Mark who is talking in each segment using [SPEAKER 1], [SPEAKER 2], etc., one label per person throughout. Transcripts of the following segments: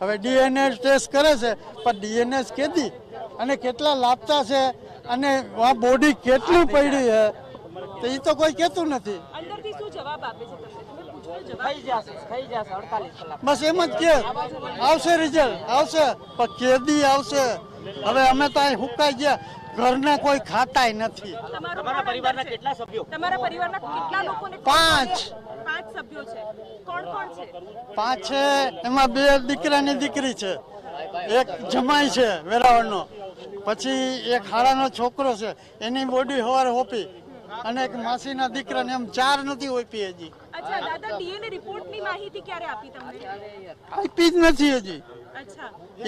[SPEAKER 1] હવે DNA test કરે છે પણ ડીએનએ કેદી અને કેટલા લાપતા છે અને આ બોડી કેટલી પડી છે તો એ તો કોઈ કહેતું નથી.
[SPEAKER 2] અંદરથી શું જવાબ આપે છે તમને? તમે પૂછો જવાબ
[SPEAKER 3] થઈ જશે 48 કલાક.
[SPEAKER 1] બસ એમ જ કે આવશે રિઝલ્ટ આવશે પણ કેદી આવશે. હવે અમે તો અહીં હુકાઈ ગયા, ઘરના કોઈ ખાતાય નથી.
[SPEAKER 3] તમારા પરિવારના કેટલા સભ્યો?
[SPEAKER 2] તમારા પરિવારના કેટલા લોકોને?
[SPEAKER 1] 5
[SPEAKER 2] સભ્યો છે. કોણ કોણ છે?
[SPEAKER 1] 5 છે. એમાં 2 દીકરાની દીકરી છે, એક જમાઈ છે વેરાવળનો, પછી એક હાડાનો છોકરો છે એની બોડી સવારે હોપી અને એક માસીના દીકરાને, એમ 4 નથી હોપી હજી.
[SPEAKER 2] અચ્છા દાદા, ડીએનએ રિપોર્ટની માહિતી ક્યારે આપી તમને?
[SPEAKER 1] આપી જ નથી હજી.
[SPEAKER 2] અચ્છા,
[SPEAKER 1] એ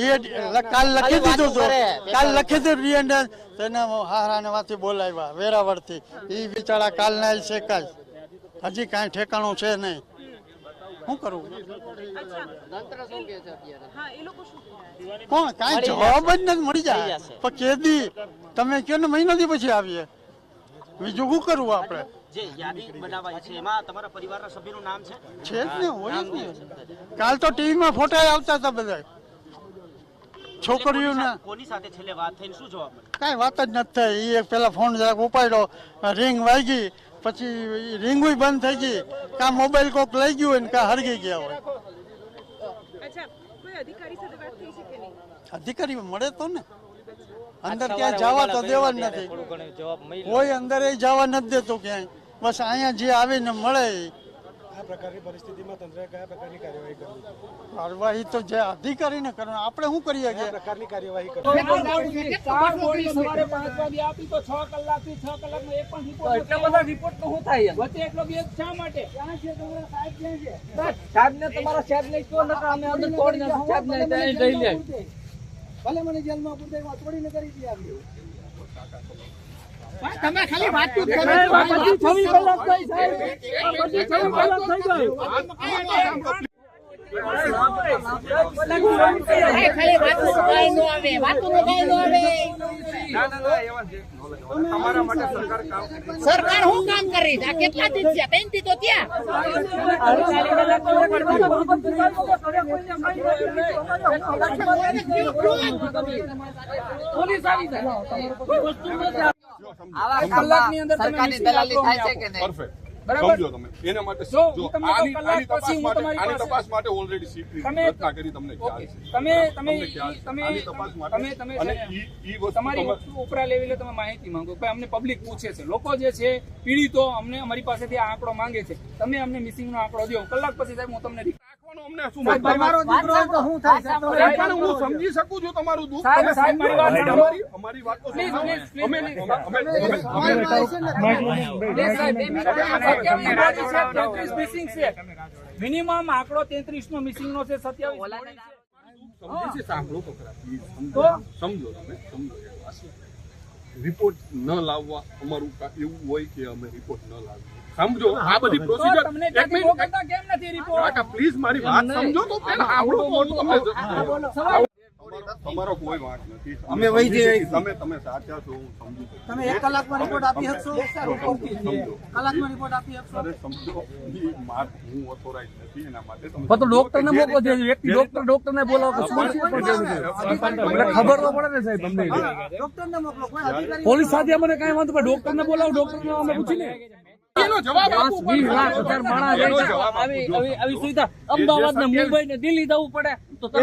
[SPEAKER 1] કાલ લખી દીધું હતું, કાલ લખી દીધું ડીએનએ. તેને હારાને વાથી બોલાવ્યા વેરાવળથી, એ બિચારા કાલના શેકાય, હજી કાંઈ ઠેકાણું છે નહીં. શું કરવું?
[SPEAKER 2] હા, એ લોકો શું કહે?
[SPEAKER 1] કોણ કાંઈ જવાબ જ નથી મળી જાય. પણ કેદી તમે કયો ને મહિનાથી પછી આવીએ, બીજું શું કરવું આપણે?
[SPEAKER 3] જે યાદી બનાવાઈ છે એમાં તમારા પરિવારના સભ્યનું નામ છે?
[SPEAKER 1] છે જ ને, હોય જ ને. કાલ તો ટીવીમાં ફોટા આવતા હતા બધા છોકરીઓના.
[SPEAKER 3] કોની સાથે છેલ્લે વાત થઈને શું જવાબ મળ્યો?
[SPEAKER 1] કાંઈ વાત જ નથી થઈ. એ પેલા ફોન જરાક ઉપાડ્યો, રિંગ વાગી, પછી રિંગ બંધ થઈ ગઈ, કાં મોબાઈલ કોક લઈ ગયું હોય ને કાં હરગી ગયા હોય.
[SPEAKER 2] અચ્છા, કોઈ અધિકારી સાથે વાત થઈ છે કે નહીં?
[SPEAKER 1] અધિકારી મળે તો ને, અંદર ક્યાંય જવા તો દેવા જ નથી. કોઈ અંદર એ જવા નથી દેતું ક્યાંય. બસ અહીંયા જે આવીને મળે.
[SPEAKER 4] આ પ્રકારની પરિસ્થિતિમાં તંત્રએ કયા પ્રકારની કાર્યવાહી કરવી?
[SPEAKER 1] કાર્યવાહી તો જે અધિકારીને કરવાનું, આપણે શું કરીએ?
[SPEAKER 4] કયા પ્રકારની કાર્યવાહી કરવી?
[SPEAKER 5] સવારે 5 વાગે આપી તો 6 કલાકથી 6 કલાકનો એક પણ રિપોર્ટ, એટલા બધા રિપોર્ટ તો શું થાય વચ્ચે એટલો ગેપ શા માટે? ક્યાં છે તમારા સાહેબ? ક્યાં છે સાહેબ? ને તમારા સાહેબ ને કહો ને અમે અંદર તોડી નાખો. સાહેબ ને ત્યાં જઈ લે, ભલે મને જેલમાં પૂરતા તોડીને કરી દી આપી. તમે ખાલી વાતચીત કરો. 26 કલાક થઈ સાહેબ, 26 કલાક થઈ ગઈ.
[SPEAKER 6] સરકાર શું કામ કરી? કેટલા દિન છે? 3 થી તો ત્યાં
[SPEAKER 5] પોલીસ આવી જાય. કલાકની અંદર સરકારની દલાલી થાય છે કે નહીં?
[SPEAKER 7] સમજો તમે એના માટે જો આની તપાસ માટે ઓલરેડી સીટની રચના કરી, તમને ખ્યાલ છે.
[SPEAKER 5] તમારી ઉપરા લેવલે તમે માહિતી માંગો, અમને પબ્લિક પૂછે છે, લોકો જે છે પીડિતો અમને અમારી પાસેથી આ આંકડો માંગે છે, તમે અમને મિસિંગ નો આંકડો દો. કલાક પછી સાહેબ હું તમને
[SPEAKER 7] અમને શું તમારો દીકરો તો શું થાય? હું સમજી શકું છું તમારું દુઃખ. અમારી વાત તો
[SPEAKER 5] મિનિમમ આંકડો 33 નો મિસિંગ નો છે, 27
[SPEAKER 7] સાંભળો તો ખરા, સમજો તમે, સમજો. રિપોર્ટ ન લાવવા અમારું એવું હોય કે અમે રિપોર્ટ ન લાવીએ, સમજો. આ બધી પ્રોસિજર
[SPEAKER 5] કેમ નથી રિપોર્ટ?
[SPEAKER 7] પ્લીઝ મારી વાત સમજો તો પેલા આવડો તમારો કોઈ વાંક નથી. અમે વહી જઈએ, તમે સાચા છો, હું સમજુ છું.
[SPEAKER 1] તમે 1 કલાકમાં રિપોર્ટ આપી શકશો? કલાકમાં રિપોર્ટ આપી શકશો?
[SPEAKER 7] સમજો, હું ઓથોરાઇઝ નથી એના માટે.
[SPEAKER 5] તો ડોક્ટર ને મોકલો, જે વ્યક્તિ ડોક્ટર ને બોલાવો, ખબર તો પડે ને સાહેબ. અમને
[SPEAKER 1] ડોક્ટરને મોકલો, કોઈ અધિકારી
[SPEAKER 5] પોલીસ સાથે અમને કઈ વાંધો, પણ ડોક્ટર ને બોલાવો, ડોક્ટર ને અમે પૂછી લે. અમદાવાદ ને મુંબઈ ને દિલ્હી જવું પડે તો તમે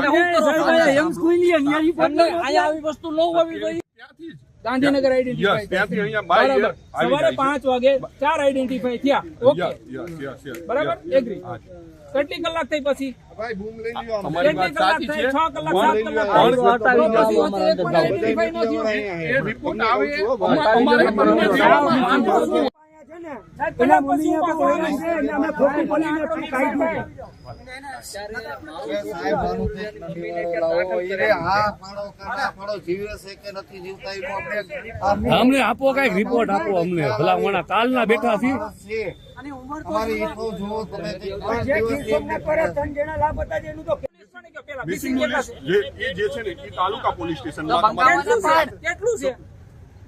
[SPEAKER 5] આવી વસ્તુ ન હોવી જોઈએ. ગાંધીનગર આઈડેન્ટિફાઈ સવારે 5 વાગે 4 આઈડેન્ટિફાઈ થયા. ઓકે, બરાબર, એગ્રી. કેટલી કલાક થઈ પછી? કેટલી કલાક થઈ? 6 કલાક, 7 કલાક.
[SPEAKER 8] અમને આપો કઈક રિપોર્ટ આપો અમને. ભલા મોણા કાલના બેઠા છીએ.
[SPEAKER 7] જે છે ને એ તાલુકા પોલીસ સ્ટેશન
[SPEAKER 5] કેટલું છે?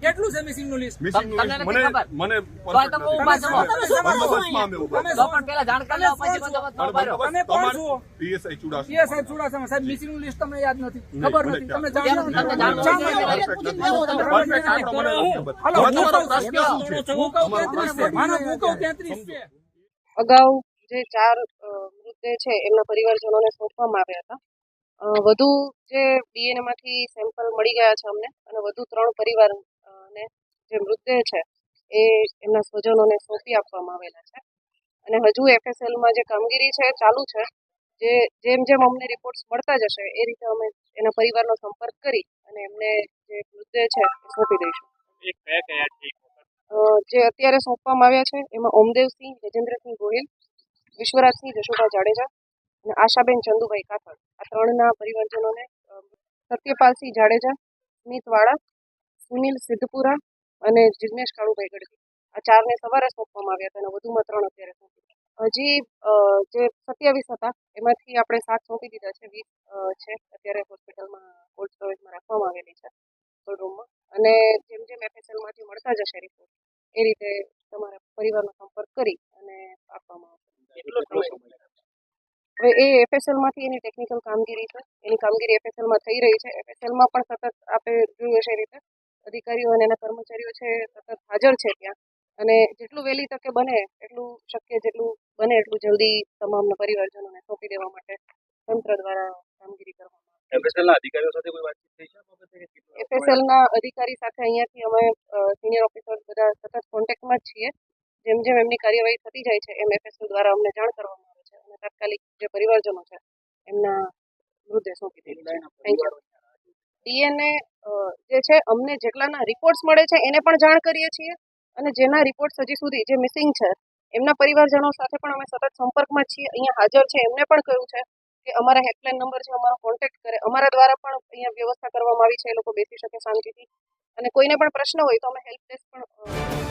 [SPEAKER 5] કેટલું છે મિસિંગ નું લિસ્ટ?
[SPEAKER 7] મિસિંગ
[SPEAKER 5] તમને નથી
[SPEAKER 7] મને
[SPEAKER 5] ખબર?
[SPEAKER 7] મને
[SPEAKER 5] તો તમે ઊભા છો.
[SPEAKER 7] બસમાં અમે ઊભા
[SPEAKER 5] તો પણ પેલા જાણ કરી લો પછી બંદોબસ્ત ન કર્યો.
[SPEAKER 7] તમે કોણ છો? પીએસઆઈ ચુડાસમા.
[SPEAKER 5] પીએસઆઈ ચુડાસમા સાહેબ મિસિંગ નું લિસ્ટ તમને યાદ નથી, ખબર
[SPEAKER 7] મને
[SPEAKER 5] નથી,
[SPEAKER 7] ખ્યાલ
[SPEAKER 5] તમને
[SPEAKER 7] નથી.
[SPEAKER 5] જાણ
[SPEAKER 7] મને
[SPEAKER 5] નથી.
[SPEAKER 7] જાણ નથી. Perfect આ તો મને નથી ખબર.
[SPEAKER 5] હાલો,
[SPEAKER 7] હવે તમારો
[SPEAKER 5] ભૂકંપ
[SPEAKER 7] પ્રશ્ન શું છે?
[SPEAKER 5] ભૂકંપ 33 છે. માનો ભૂકંપ 33 છે.
[SPEAKER 9] અગાઉ જે 4 મૃતદેહ છે એમના પરિવારજનોને સોંપવામાં આવ્યા હતા. વધુ જે ડીએનએ માંથી સેમ્પલ મળી ગયા છે અમને, અને વધુ 3 પરિવારને જે મૃતદેહ છે એ એમના સ્વજનોને સોંપી આપવામાં આવેલા છે. અને હજુ એફએસએલમાં જે કામગીરી છે ચાલુ છે. જેમ જેમ અમને રિપોર્ટ્સ મળતા જશે એ રીતે અમે એના પરિવારનો સંપર્ક કરી અને એમને જે મૃતદેહ છે એ સોંપી દઈશું. જે અત્યારે સોંપવામાં આવ્યા છે એમાં ઓમદેવસિંહ ગજેન્દ્રસિંહ ગોહિલ, વિશ્વરાજસિંહ જશુભા જાડેજા અને આશાબેન ચંદુભાઈ કાથડ, આ 3ના પરિવારજનોને સત્યપાલસિંહ જાડેજા, સ્મિત વાળા, સુનિલ સિદ્ધપુરા અને જિગ્નેશ કાળુભાઈ ગઢવી, આ 4ને સવારે સોંપવામાં આવ્યા હતા અને વધુમાં 3 અત્યારે સોંપી. હજી જે 27 હતા એમાંથી આપણે 7 સોંપી દીધા છે, 20 છે અત્યારે હોસ્પિટલમાં કોલ્ડ સ્ટોરેજમાં રાખવામાં આવેલી છે કોલ્ડ રૂમમાં. અને જેમ જેમ એફએસએલમાંથી મળતા જશે રિપોર્ટ એ રીતે તમારા પરિવારનો સંપર્ક કરી અને આપવામાં આવશે. હવે એ એફએસએલમાંથી એની ટેકનિકલ કામગીરી છે, એની કામગીરી એફએસએલમાં થઈ રહી છે. એફએસએલમાં પણ સતત આપણે જોયું હશે એ રીતે અધિકારીઓ અને એના કર્મચારીઓ છે સતત હાજર છે ત્યાં, અને જેટલું વહેલી તકે બને એટલું શક્ય, જેટલું બને એટલું જલ્દી તમામના પરિવારજનોને સોંપી દેવા માટે તંત્ર દ્વારા કામગીરી કરવામાં આવે.
[SPEAKER 3] એફએસએલના અધિકારીઓ સાથે કોઈ વાતચીત થઈ છે?
[SPEAKER 9] એફએસએલના અધિકારી સાથે અહીંયાથી અમે સિનિયર ઓફિસર બધા સતત કોન્ટેક્ટમાં જ છીએ. જેમ જેમ એમની કાર્યવાહી થતી જાય છે એમ એફએસએલ દ્વારા અમને જાણ કરવામાં આવે છે અને તાત્કાલિક જે પરિવારજનો છે એમના મૃતદેહ સોંપી દે છે. Thank you. ડીએનએ જે છે અમને જેટલાના રિપોર્ટ્સ મળે છે એને પણ જાણ કરીએ છીએ, અને જેના રિપોર્ટ્સ હજી સુધી જે મિસિંગ છે એમના પરિવારજનો સાથે પણ અમે સતત સંપર્કમાં છીએ. અહીંયા હાજર છે એમને પણ કહ્યું છે કે અમારા હેલ્પલાઇન નંબર છે, અમારો કોન્ટેક્ટ કરે. અમારા દ્વારા પણ અહીંયા વ્યવસ્થા કરવામાં આવી છે, એ લોકો બેસી શકે શાંતિથી, અને કોઈને પણ પ્રશ્ન હોય તો અમે હેલ્પ ડેસ્ક પણ